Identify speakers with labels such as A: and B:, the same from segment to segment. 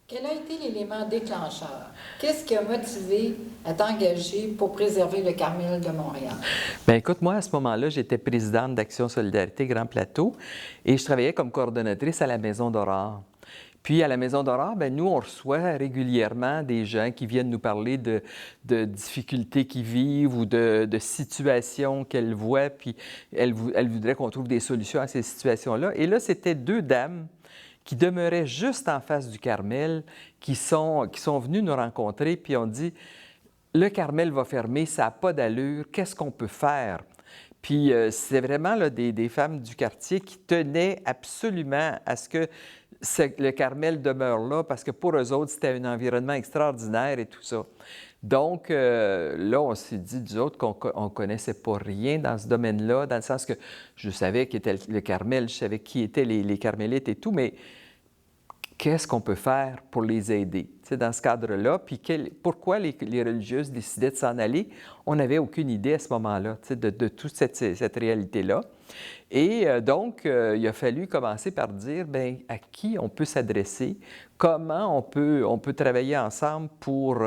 A: Quel a été l'élément déclencheur? Qu'est-ce qui a motivé à t'engager pour préserver le Carmel de Montréal?
B: Bien, écoute, moi, à ce moment-là, j'étais présidente d'Action Solidarité Grand Plateau et je travaillais comme coordonnatrice à la Maison d'Aurore. Puis à la Maison d'Aurore, bien, nous, on reçoit régulièrement des gens qui viennent nous parler de difficultés qu'ils vivent ou de situations qu'elles voient, puis elles voudraient qu'on trouve des solutions à ces situations-là. Et là, c'était deux dames qui demeuraient juste en face du Carmel, qui sont venues nous rencontrer, puis ont dit le Carmel va fermer, ça n'a pas d'allure, qu'est-ce qu'on peut faire? Puis c'est vraiment là, des femmes du quartier qui tenaient absolument à ce que le Carmel demeure là, parce que pour eux autres, c'était un environnement extraordinaire et tout ça. Donc là, on s'est dit, nous autres, qu'on ne connaissait pas rien dans ce domaine-là, dans le sens que je savais qui était le Carmel, je savais qui étaient les Carmélites et tout, mais qu'est-ce qu'on peut faire pour les aider, dans ce cadre-là? Puis pourquoi les religieuses décidaient de s'en aller? On n'avait aucune idée à ce moment-là de toute cette réalité-là. Et donc, il a fallu commencer par dire, bien, à qui on peut s'adresser, comment on peut travailler ensemble pour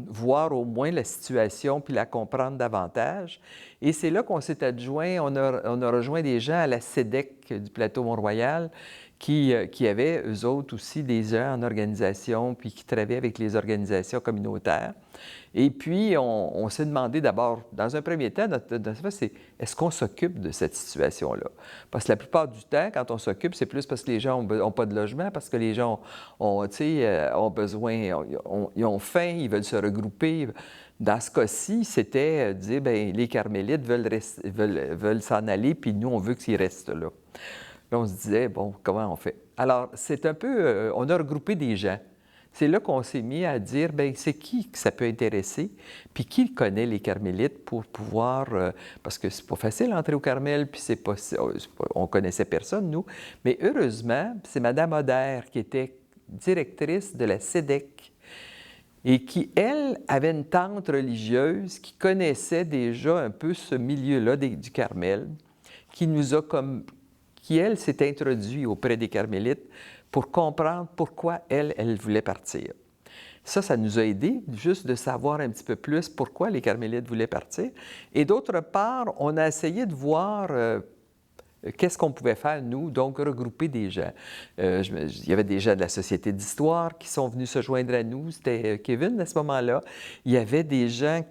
B: voir au moins la situation puis la comprendre davantage. Et c'est là qu'on s'est adjoint, on a rejoint des gens à la SEDEC du plateau Mont-Royal qui avaient, eux autres aussi, des gens en organisation puis qui travaillaient avec les organisations communautaires. Et puis, on s'est demandé d'abord, dans un premier temps, c'est est-ce qu'on s'occupe de cette situation-là? Parce que la plupart du temps, quand on s'occupe, c'est plus parce que les gens n'ont pas de logement, parce que les gens ont besoin, ils ont faim, ils veulent se regrouper. Dans ce cas-ci, c'était dire, bien, les Carmélites veulent s'en aller, puis nous, on veut qu'ils restent là. Là, on se disait, bon, comment on fait? Alors, c'est un peu, on a regroupé des gens. C'est là qu'on s'est mis à dire, bien, c'est qui que ça peut intéresser, puis qui connaît les Carmélites pour pouvoir, parce que c'est pas facile d'entrer au Carmel, puis on connaissait personne, nous, mais heureusement, c'est Mme Oder qui était directrice de la SEDEC et qui, elle, avait une tante religieuse qui connaissait déjà un peu ce milieu-là du Carmel, qui nous a comme qui, elle, s'est introduite auprès des Carmélites pour comprendre pourquoi elle voulait partir. Ça nous a aidés, juste de savoir un petit peu plus pourquoi les Carmélites voulaient partir. Et d'autre part, on a essayé de voir qu'est-ce qu'on pouvait faire, nous, donc regrouper des gens. Il y avait des gens de la Société d'histoire qui sont venus se joindre à nous. C'était Kevin à ce moment-là. Il y avait des gens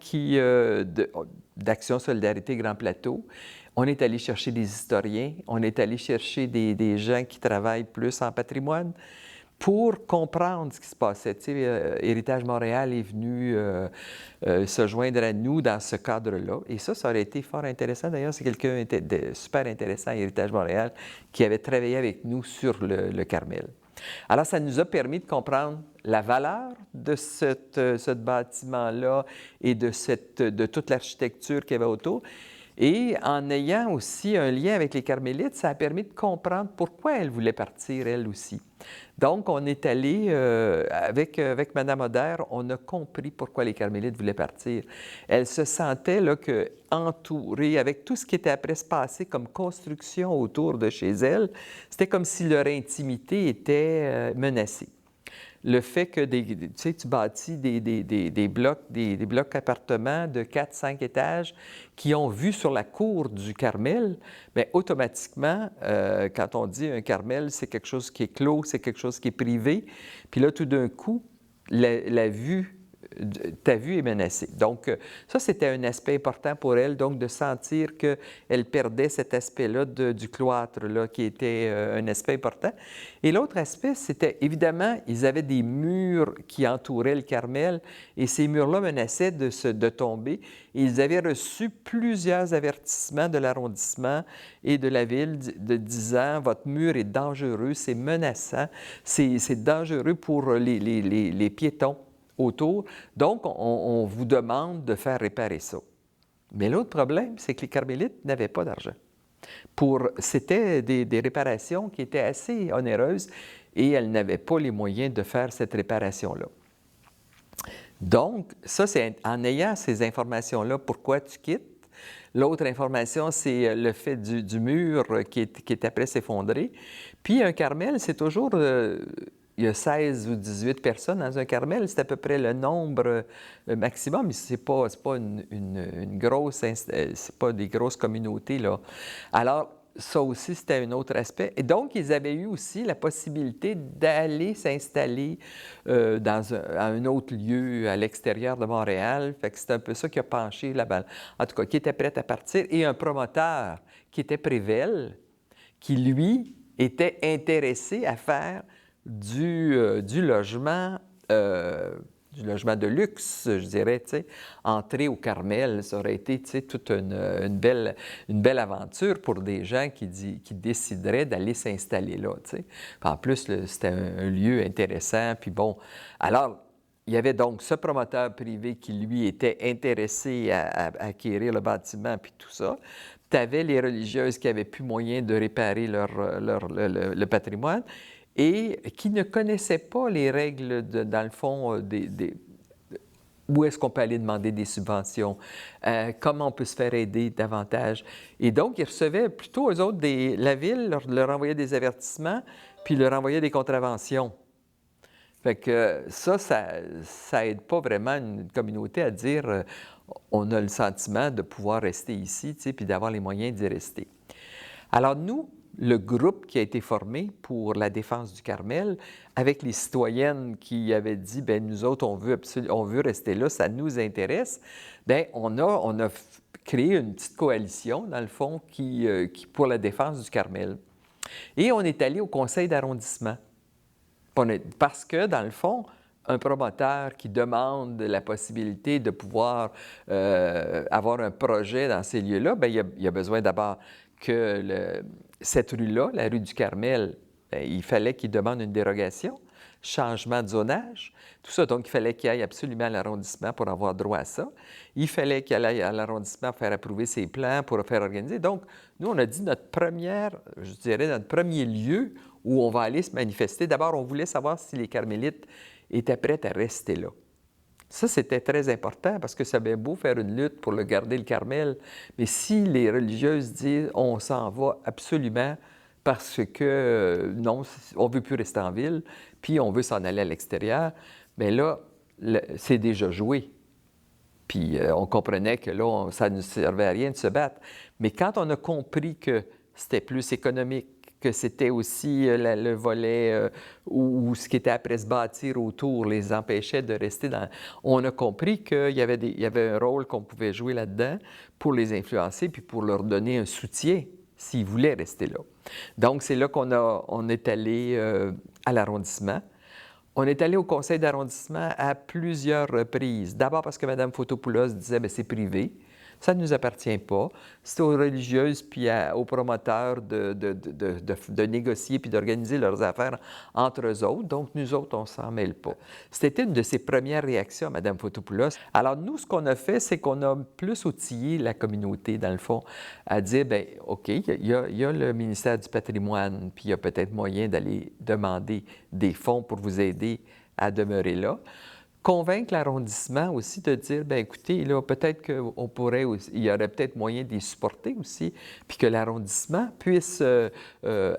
B: d'Action Solidarité Grand Plateau. On est allé chercher des historiens, on est allé chercher des gens qui travaillent plus en patrimoine pour comprendre ce qui se passait. Héritage Montréal est venu se joindre à nous dans ce cadre-là. Et ça aurait été fort intéressant. D'ailleurs, c'est quelqu'un de super intéressant à Héritage Montréal qui avait travaillé avec nous sur le Carmel. Alors, ça nous a permis de comprendre la valeur de ce bâtiment-là et de toute l'architecture qu'il y avait autour. Et en ayant aussi un lien avec les Carmélites, ça a permis de comprendre pourquoi elle voulait partir, elle aussi. Donc, on est allé, avec Mme Oder, on a compris pourquoi les Carmélites voulaient partir. Elle se sentait là, entourée, avec tout ce qui était après se passer comme construction autour de chez elle, c'était comme si leur intimité était menacée. Le fait que tu bâtis des blocs appartements de 4-5 étages qui ont vue sur la cour du Carmel, bien, automatiquement, quand on dit un Carmel, c'est quelque chose qui est clos, c'est quelque chose qui est privé. Puis là, tout d'un coup, ta vue est menacée. Donc, ça, c'était un aspect important pour elle, donc de sentir qu'elle perdait cet aspect-là du cloître, là, qui était un aspect important. Et l'autre aspect, c'était, évidemment, ils avaient des murs qui entouraient le Carmel, et ces murs-là menaçaient de tomber. Et ils avaient reçu plusieurs avertissements de l'arrondissement et de la ville de disant « Votre mur est dangereux, c'est menaçant, c'est dangereux pour les piétons autour. Donc, on vous demande de faire réparer ça. » Mais l'autre problème, c'est que les Carmélites n'avaient pas d'argent. C'était des réparations qui étaient assez onéreuses et elles n'avaient pas les moyens de faire cette réparation-là. Donc, ça, c'est en ayant ces informations-là, pourquoi tu quittes. L'autre information, c'est le fait du mur qui est après s'effondrer. Puis un Carmel, c'est toujours il y a 16 ou 18 personnes dans un Carmel, c'est à peu près le nombre maximum. Mais c'est pas une grosse, c'est pas des grosses communautés, là. Alors, ça aussi, c'était un autre aspect. Et donc, ils avaient eu aussi la possibilité d'aller s'installer à un autre lieu à l'extérieur de Montréal. Fait que c'est un peu ça qui a penché là-bas. En tout cas, qui était prêt à partir. Et un promoteur qui était Prével, qui, lui, était intéressé à faire du logement de luxe, je dirais, tu sais. Entrer au Carmel, ça aurait été, tu sais, toute une belle aventure pour des gens qui décideraient d'aller s'installer là, tu sais. En plus, c'était un lieu intéressant, puis bon. Alors, il y avait donc ce promoteur privé qui, lui, était intéressé à acquérir le bâtiment, puis tout ça. Tu avais les religieuses qui n'avaient plus moyen de réparer le patrimoine et qui ne connaissaient pas les règles, dans le fond, où est-ce qu'on peut aller demander des subventions, comment on peut se faire aider davantage. Et donc, ils recevaient plutôt, eux autres, la ville leur envoyait des avertissements, puis leur envoyait des contraventions. Fait que ça aide pas vraiment une communauté à dire on a le sentiment de pouvoir rester ici, tu sais, puis d'avoir les moyens d'y rester. Alors nous, le groupe qui a été formé pour la défense du Carmel, avec les citoyennes qui avaient dit, bien, nous autres, on veut rester là, ça nous intéresse, bien, on a créé une petite coalition, dans le fond, qui pour la défense du Carmel. Et on est allé au conseil d'arrondissement. Parce que, dans le fond, un promoteur qui demande la possibilité de pouvoir avoir un projet dans ces lieux-là, bien, il y a besoin d'abord que cette rue-là, la rue du Carmel, bien, il fallait qu'il demande une dérogation, changement de zonage, tout ça. Donc, il fallait qu'il aille absolument à l'arrondissement pour avoir droit à ça. Il fallait qu'il aille à l'arrondissement faire approuver ses plans, pour faire organiser. Donc, nous, on a dit notre premier lieu où on va aller se manifester. D'abord, on voulait savoir si les carmélites étaient prêts à rester là. Ça, c'était très important parce que ça avait beau faire une lutte pour garder le Carmel, mais si les religieuses disent « on s'en va absolument parce que non, on ne veut plus rester en ville, puis on veut s'en aller à l'extérieur », bien là, c'est déjà joué. Puis on comprenait que là, ça ne servait à rien de se battre. Mais quand on a compris que c'était plus économique, que c'était aussi le volet où ce qui était après se bâtir autour les empêchait de rester dans... On a compris qu'il y avait un rôle qu'on pouvait jouer là-dedans pour les influencer puis pour leur donner un soutien s'ils voulaient rester là. Donc, c'est là qu'on est allé à l'arrondissement. On est allé au conseil d'arrondissement à plusieurs reprises. D'abord parce que Mme Fotopoulos disait « bien, c'est privé ». Ça ne nous appartient pas. C'est aux religieuses puis aux promoteurs de négocier puis d'organiser leurs affaires entre eux autres. Donc, nous autres, on ne s'en mêle pas. C'était une de ses premières réactions à Mme Fotopoulos. Alors, nous, ce qu'on a fait, c'est qu'on a plus outillé la communauté, dans le fond, à dire, bien, OK, il y a le ministère du patrimoine, puis il y a peut-être moyen d'aller demander des fonds pour vous aider à demeurer là. Convaincre l'arrondissement aussi de dire, bien écoutez, là, peut-être qu'on pourrait aussi, il y aurait peut-être moyen de les supporter aussi, puis que l'arrondissement puisse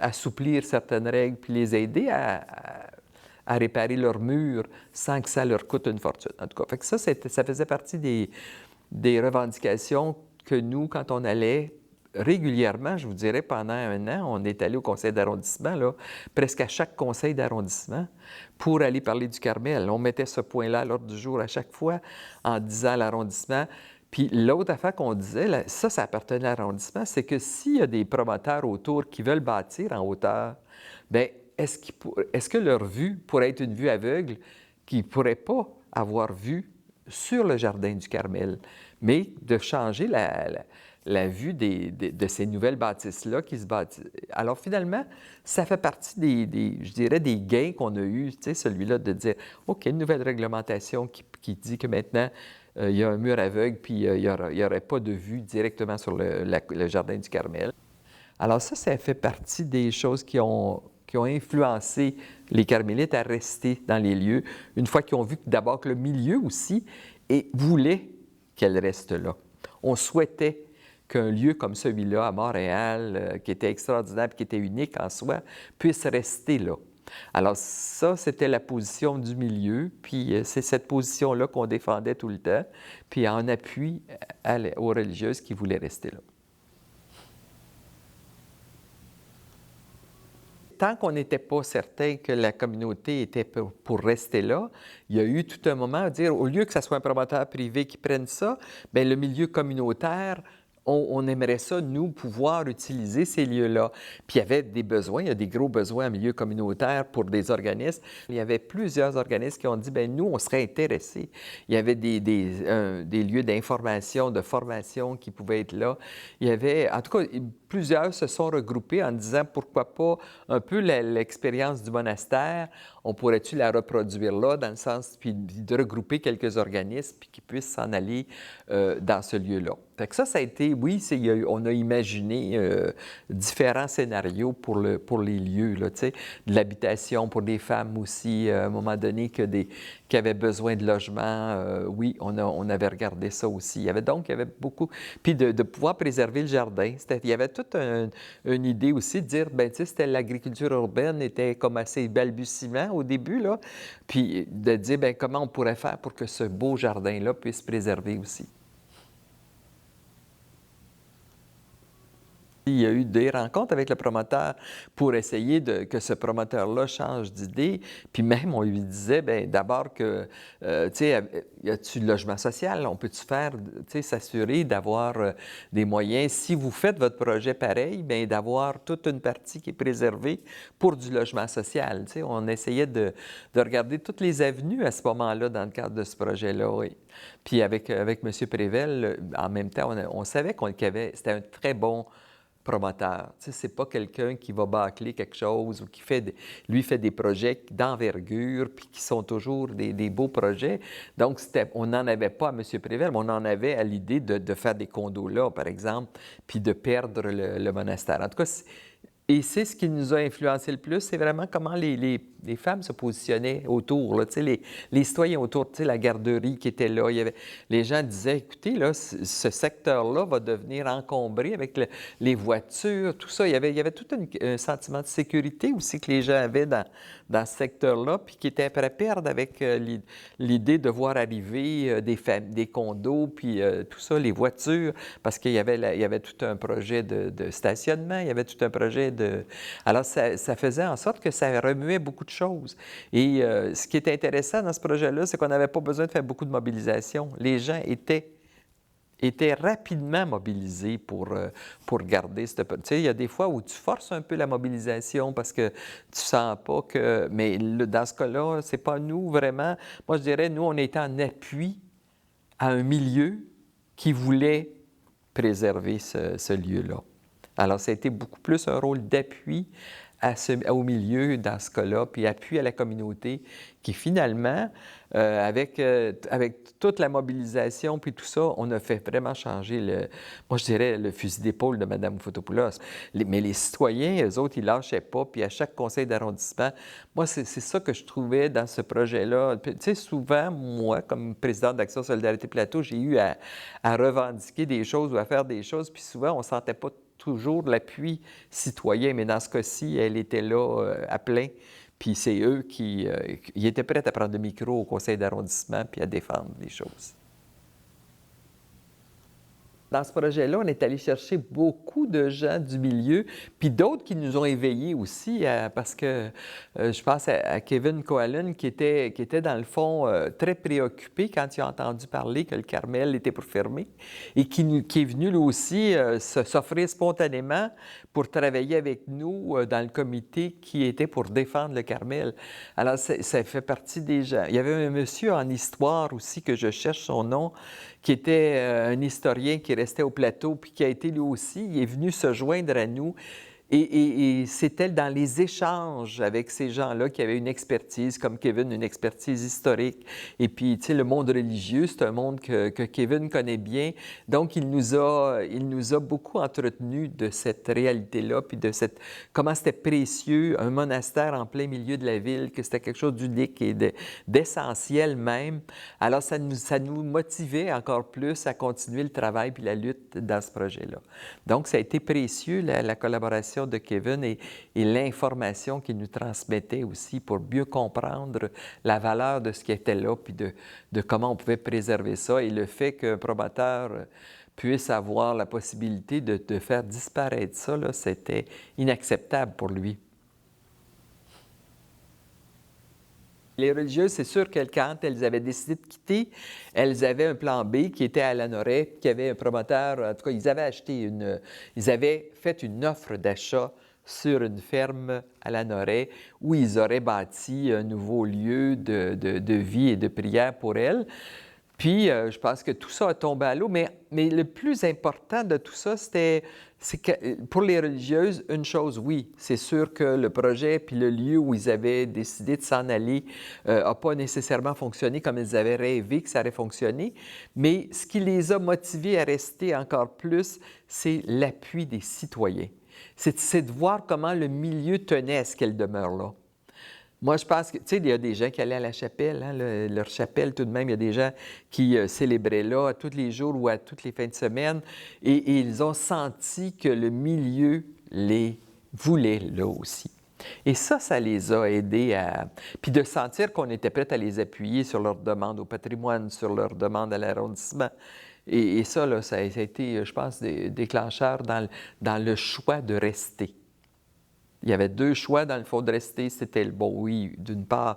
B: assouplir certaines règles, puis les aider à réparer leurs murs sans que ça leur coûte une fortune. En tout cas, fait que ça faisait partie des revendications que nous, quand on allait régulièrement, je vous dirais, pendant un an, on est allé au conseil d'arrondissement, là, presque à chaque conseil d'arrondissement, pour aller parler du Carmel. On mettait ce point-là à l'ordre du jour à chaque fois en disant à l'arrondissement. Puis l'autre affaire qu'on disait, ça appartenait à l'arrondissement, c'est que s'il y a des promoteurs autour qui veulent bâtir en hauteur, bien, est-ce que leur vue pourrait être une vue aveugle qu'ils ne pourraient pas avoir vue sur le jardin du Carmel, mais de changer la vue de ces nouvelles bâtisses-là qui se bâtissent. Alors finalement, ça fait partie je dirais, des gains qu'on a eus, tu sais, celui-là de dire, OK, une nouvelle réglementation qui dit que maintenant, il y a un mur aveugle, puis il n'y aurait pas de vue directement sur le jardin du Carmel. Alors ça fait partie des choses qui ont influencé les carmélites à rester dans les lieux, une fois qu'ils ont vu d'abord que le milieu aussi voulait qu'elle reste là. On souhaitait qu'un lieu comme celui-là, à Montréal, qui était extraordinaire et qui était unique en soi, puisse rester là. Alors ça, c'était la position du milieu, puis c'est cette position-là qu'on défendait tout le temps, puis en appui aux religieuses qui voulaient rester là. Tant qu'on n'était pas certain que la communauté était pour rester là, il y a eu tout un moment à dire, au lieu que ce soit un promoteur privé qui prenne ça, bien, le milieu communautaire, on aimerait ça, nous, pouvoir utiliser ces lieux-là. Puis il y avait des besoins, il y a des gros besoins en milieu communautaire pour des organismes. Il y avait plusieurs organismes qui ont dit, bien, nous, on serait intéressés. Il y avait des lieux d'information, de formation qui pouvaient être là. Il y avait, en tout cas, plusieurs se sont regroupés en disant, pourquoi pas un peu l'expérience du monastère, on pourrait-tu la reproduire là, dans le sens, puis de regrouper quelques organismes, puis qu'ils puissent s'en aller dans ce lieu-là. Fait que ça a été, oui, on a imaginé différents scénarios pour les lieux, là, tu sais, de l'habitation pour des femmes aussi, à un moment donné, qui avaient besoin de logement. Oui, on avait regardé ça aussi. Il y avait beaucoup, puis de pouvoir préserver le jardin. Il y avait toute une idée aussi de dire, bien, tu sais, c'était l'agriculture urbaine était comme assez balbutiement au début, là, puis de dire, bien, comment on pourrait faire pour que ce beau jardin-là puisse préserver aussi. Il y a eu des rencontres avec le promoteur pour essayer que ce promoteur-là change d'idée. Puis même, on lui disait, bien, d'abord que, tu sais, y a-tu le logement social? On peut-tu faire, tu sais, s'assurer d'avoir des moyens, si vous faites votre projet pareil, bien, d'avoir toute une partie qui est préservée pour du logement social. Tu sais, on essayait de regarder toutes les avenues à ce moment-là dans le cadre de ce projet-là, oui. Puis avec M. Prével, en même temps, on savait c'était un très bon promoteur. Tu sais, c'est pas quelqu'un qui va bâcler quelque chose ou qui fait des projets d'envergure puis qui sont toujours des beaux projets. Donc, on n'en avait pas à M. Prével, mais on en avait à l'idée de faire des condos là, par exemple, puis de perdre le monastère. En tout cas, et c'est ce qui nous a influencé le plus, c'est vraiment comment les femmes se positionnaient autour, là, les citoyens autour, la garderie qui était là. Les gens disaient, écoutez, là, ce secteur-là va devenir encombré avec les voitures, tout ça. Il y avait tout un sentiment de sécurité aussi que les gens avaient dans ce secteur-là, puis qui étaient prêts à perdre avec l'idée de voir arriver des condos, puis tout ça, les voitures, parce qu'il y avait tout un projet de stationnement, il y avait tout un projet Alors, ça faisait en sorte que ça remuait beaucoup de choses. Et ce qui est intéressant dans ce projet-là, c'est qu'on n'avait pas besoin de faire beaucoup de mobilisation. Les gens étaient rapidement mobilisés pour garder cette... Tu sais, il y a des fois où tu forces un peu la mobilisation parce que tu sens pas que... Mais dans ce cas-là, c'est pas nous vraiment. Moi, je dirais, nous, on était en appui à un milieu qui voulait préserver ce lieu-là. Alors, ça a été beaucoup plus un rôle d'appui au milieu dans ce cas-là, puis appui à la communauté, qui finalement, avec toute la mobilisation puis tout ça, on a fait vraiment changer moi je dirais, le fusil d'épaule de Mme Fotopoulos. Mais les citoyens, eux autres, ils lâchaient pas, puis à chaque conseil d'arrondissement, moi, c'est ça que je trouvais dans ce projet-là. Tu sais, souvent, moi, comme président d'Action Solidarité Plateau, j'ai eu à revendiquer des choses ou à faire des choses, puis souvent, on ne sentait pas toujours l'appui citoyen, mais dans ce cas-ci, elle était là à plein. Puis c'est eux qui étaient prêts à prendre le micro au conseil d'arrondissement puis à défendre les choses. Dans ce projet-là, on est allé chercher beaucoup de gens du milieu, puis d'autres qui nous ont éveillés aussi, parce que je pense à Kevin Coalen, qui était dans le fond très préoccupé quand il a entendu parler que le Carmel était pour fermer, et qui est venu lui aussi s'offrir spontanément pour travailler avec nous dans le comité qui était pour défendre le Carmel. Alors, ça fait partie des gens. Il y avait un monsieur en histoire aussi, que je cherche son nom, qui était un historien qui restait au plateau, puis qui a été lui aussi, il est venu se joindre à nous. Et c'était dans les échanges avec ces gens-là qui avaient une expertise, comme Kevin, une expertise historique. Et puis, tu sais, le monde religieux, c'est un monde que Kevin connaît bien. Donc, il nous a beaucoup entretenus de cette réalité-là, puis de comment c'était précieux, un monastère en plein milieu de la ville, que c'était quelque chose d'unique et d'essentiel même. Alors, ça nous motivait encore plus à continuer le travail puis la lutte dans ce projet-là. Donc, ça a été précieux, la collaboration l'éducation de Kevin et l'information qu'il nous transmettait aussi pour mieux comprendre la valeur de ce qui était là, puis de comment on pouvait préserver ça. Et le fait qu'un promoteur puisse avoir la possibilité de faire disparaître ça, là, c'était inacceptable pour lui. Les religieuses, c'est sûr que quand elles avaient décidé de quitter, elles avaient un plan B qui était à Lanoraie, qui avait un promoteur, en tout cas, ils avaient fait une offre d'achat sur une ferme à Lanoraie où ils auraient bâti un nouveau lieu de vie et de prière pour elles. Puis, je pense que tout ça a tombé à l'eau, mais le plus important de tout ça, c'est que pour les religieuses, une chose, oui, c'est sûr que le projet puis le lieu où ils avaient décidé de s'en aller n'a pas nécessairement fonctionné comme ils avaient rêvé que ça allait fonctionner, mais ce qui les a motivés à rester encore plus, c'est l'appui des citoyens. C'est de voir comment le milieu tenait à ce qu'elle demeure là. Moi, je pense que, tu sais, il y a des gens qui allaient à la chapelle, hein, leur chapelle tout de même, il y a des gens qui célébraient là à tous les jours ou à toutes les fins de semaine, et ils ont senti que le milieu les voulait là aussi. Et ça les a aidés à... Puis de sentir qu'on était prêt à les appuyer sur leurs demandes au patrimoine, sur leurs demandes à l'arrondissement. Et ça, là, ça a été, je pense, déclencheur dans le choix de rester. Il y avait deux choix dans le fond de rester. C'était le bon, oui, d'une part,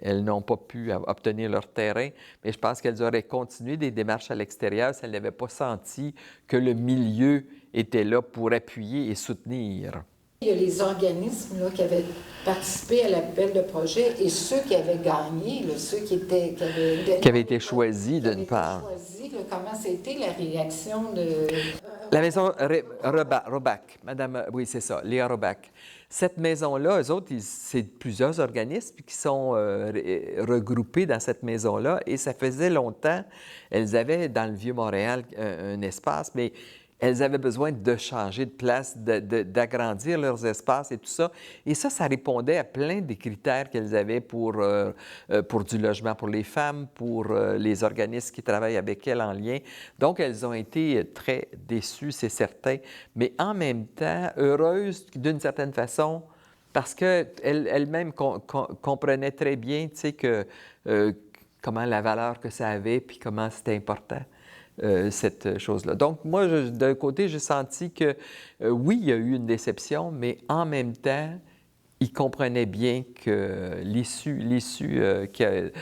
B: elles n'ont pas pu obtenir leur terrain, mais je pense qu'elles auraient continué des démarches à l'extérieur si elles n'avaient pas senti que le milieu était là pour appuyer et soutenir.
A: Il y a les organismes là, qui avaient participé à l'appel de projet et ceux qui avaient gagné, là, ceux qui avaient
B: été choisis d'une part.
A: Comment c'était la réaction de...
B: La maison Robac, Madame, oui, c'est ça, Léa Robac. Cette maison-là, eux autres, c'est plusieurs organismes qui sont regroupés dans cette maison-là et ça faisait longtemps, elles avaient dans le Vieux-Montréal un espace, mais elles avaient besoin de changer de place, d'agrandir leurs espaces et tout ça. Et ça répondait à plein des critères qu'elles avaient pour du logement pour les femmes, pour les organismes qui travaillent avec elles en lien. Donc, elles ont été très déçues, c'est certain, mais en même temps, heureuses d'une certaine façon, parce qu'elles-mêmes comprenaient très bien, tu sais, comment la valeur que ça avait, puis comment c'était important. Cette chose-là. Donc, moi, d'un côté, j'ai senti que, oui, il y a eu une déception, mais en même temps, ils comprenaient bien que l'issue qu'il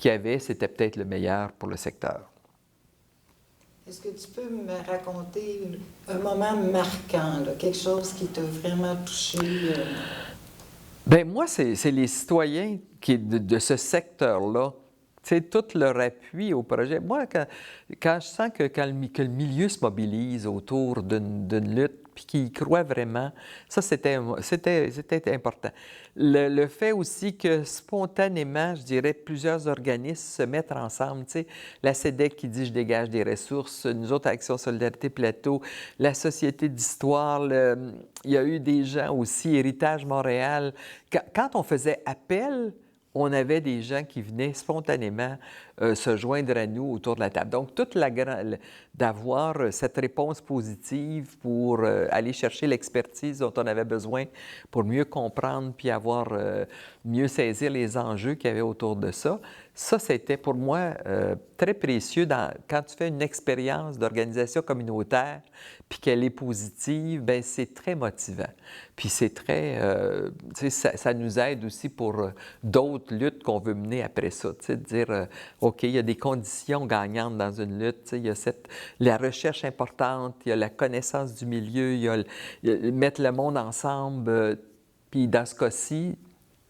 B: y avait, c'était peut-être le meilleur pour le secteur.
A: Est-ce que tu peux me raconter un moment marquant, là, quelque chose qui t'a vraiment touché?
B: Bien, moi, c'est les citoyens de ce secteur-là. C'est tout leur appui au projet. Moi, quand je sens que le milieu se mobilise autour d'une lutte, puis qu'il y croit vraiment, ça, c'était important. Le fait aussi que spontanément, je dirais, plusieurs organismes se mettent ensemble. Tu sais, la CEDEC qui dit « Je dégage des ressources », nous autres, Action Solidarité Plateau, la Société d'histoire, il y a eu des gens aussi, Héritage Montréal. Quand on faisait appel, on avait des gens qui venaient spontanément se joindre à nous autour de la table. Donc, d'avoir cette réponse positive pour aller chercher l'expertise dont on avait besoin pour mieux comprendre puis mieux saisir les enjeux qu'il y avait autour de ça, ça, c'était pour moi très précieux quand tu fais une expérience d'organisation communautaire puis qu'elle est positive, bien, c'est très motivant. Puis c'est très... tu sais, ça nous aide aussi pour d'autres luttes qu'on veut mener après ça. Tu sais, de dire, OK, il y a des conditions gagnantes dans une lutte. Tu sais, il y a la recherche importante, il y a la connaissance du milieu, il y a mettre le monde ensemble. Puis dans ce cas-ci,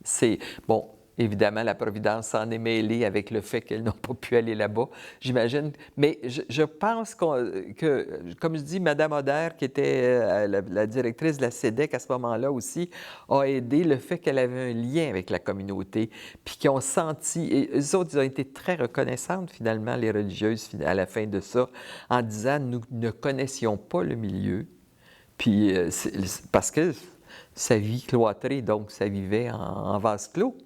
B: c'est... Bon, évidemment, la Providence s'en est mêlée avec le fait qu'elles n'ont pas pu aller là-bas, j'imagine. Mais je pense que, comme je dis, Mme Oder, qui était la directrice de la CEDEC à ce moment-là aussi, a aidé le fait qu'elle avait un lien avec la communauté, puis qu'ils ont senti... Et eux autres, ils ont été très reconnaissantes, finalement, les religieuses, à la fin de ça, en disant « Nous ne connaissions pas le milieu. » Puis, parce que ça vit cloîtré, donc ça vivait en vase clos.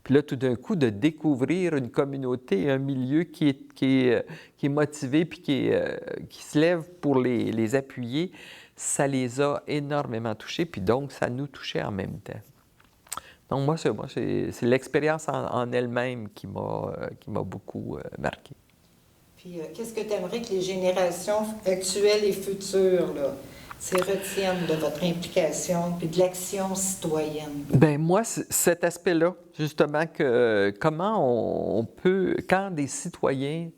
B: Puis là, tout d'un coup, de découvrir une communauté, un milieu qui est motivé puis qui se lève pour les appuyer, ça les a énormément touchés, puis donc ça nous touchait en même temps. Donc moi, c'est l'expérience en elle-même qui m'a beaucoup marqué.
A: Puis, qu'est-ce que tu aimerais que les générations actuelles et futures là, retiennent de votre implication puis de l'action citoyenne?
B: Bien, moi, cet aspect-là, justement, que comment on peut, quand des citoyens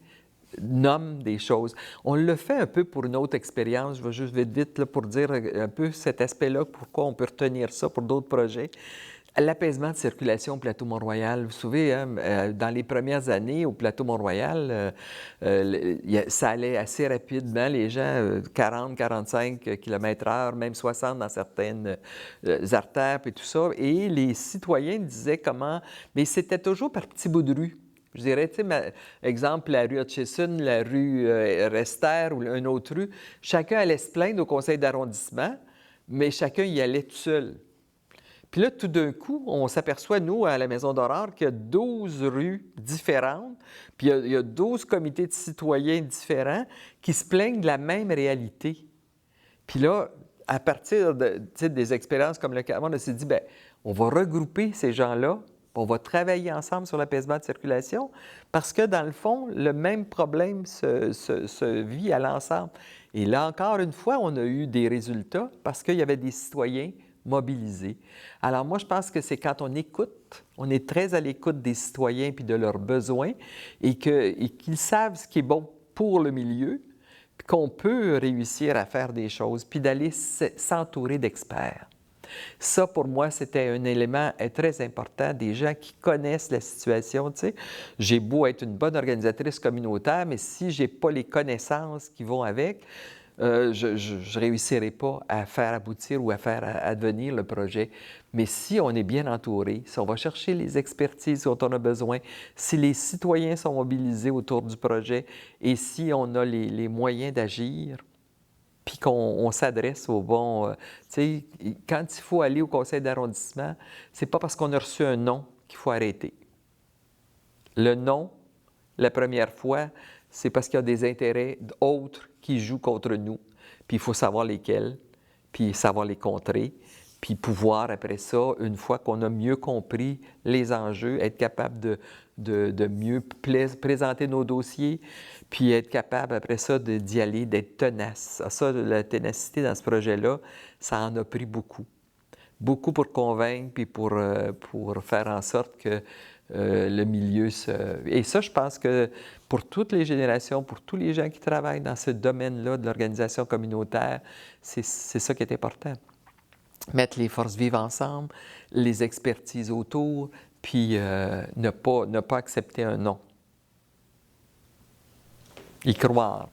B: nomment des choses, on le fait un peu pour une autre expérience. Je vais juste vite là, pour dire un peu cet aspect-là, pourquoi on peut retenir ça pour d'autres projets. L'apaisement de circulation au plateau Mont-Royal. Vous vous souvenez, hein, dans les premières années au plateau Mont-Royal, ça allait assez rapidement. Les gens, 40, 45 km/h, même 60 dans certaines artères et tout ça. Et les citoyens disaient comment... Mais c'était toujours par petits bouts de rue. Je dirais, tu sais, exemple, la rue Hutchison, la rue Rester ou une autre rue, chacun allait se plaindre au conseil d'arrondissement, mais chacun y allait tout seul. Puis là, tout d'un coup, on s'aperçoit, nous, à la Maison d'Aurore, qu'il y a 12 rues différentes, puis il y a 12 comités de citoyens différents qui se plaignent de la même réalité. Puis là, à partir des expériences comme le Cavon, on s'est dit, bien, on va regrouper ces gens-là, on va travailler ensemble sur l'apaisement de circulation, parce que, dans le fond, le même problème se vit à l'ensemble. Et là, encore une fois, on a eu des résultats parce qu'il y avait des citoyens mobilisés. Alors moi, je pense que c'est quand on écoute, on est très à l'écoute des citoyens puis de leurs besoins et qu'ils savent ce qui est bon pour le milieu, puis qu'on peut réussir à faire des choses, puis d'aller s'entourer d'experts. Ça, pour moi, c'était un élément très important, des gens qui connaissent la situation. Tu sais, j'ai beau être une bonne organisatrice communautaire, mais si je n'ai pas les connaissances qui vont avec, je ne réussirai pas à faire aboutir ou à faire advenir le projet. Mais si on est bien entouré, si on va chercher les expertises dont on a besoin, si les citoyens sont mobilisés autour du projet et si on a les moyens d'agir, puis qu'on s'adresse au bon... tu sais, quand il faut aller au conseil d'arrondissement, c'est pas parce qu'on a reçu un non qu'il faut arrêter. Le non, la première fois, c'est parce qu'il y a des intérêts autres qui jouent contre nous. Puis il faut savoir lesquels, puis savoir les contrer, puis pouvoir, après ça, une fois qu'on a mieux compris les enjeux, être capable de mieux présenter nos dossiers, puis être capable, après ça, d'y aller, d'être tenace. Ça, la ténacité dans ce projet-là, ça en a pris beaucoup. Beaucoup pour convaincre, puis pour faire en sorte que le milieu se... Et ça, je pense que pour toutes les générations, pour tous les gens qui travaillent dans ce domaine-là de l'organisation communautaire, c'est ça qui est important. Mettre les forces vives ensemble, les expertises autour, puis ne pas accepter un non. Y croire.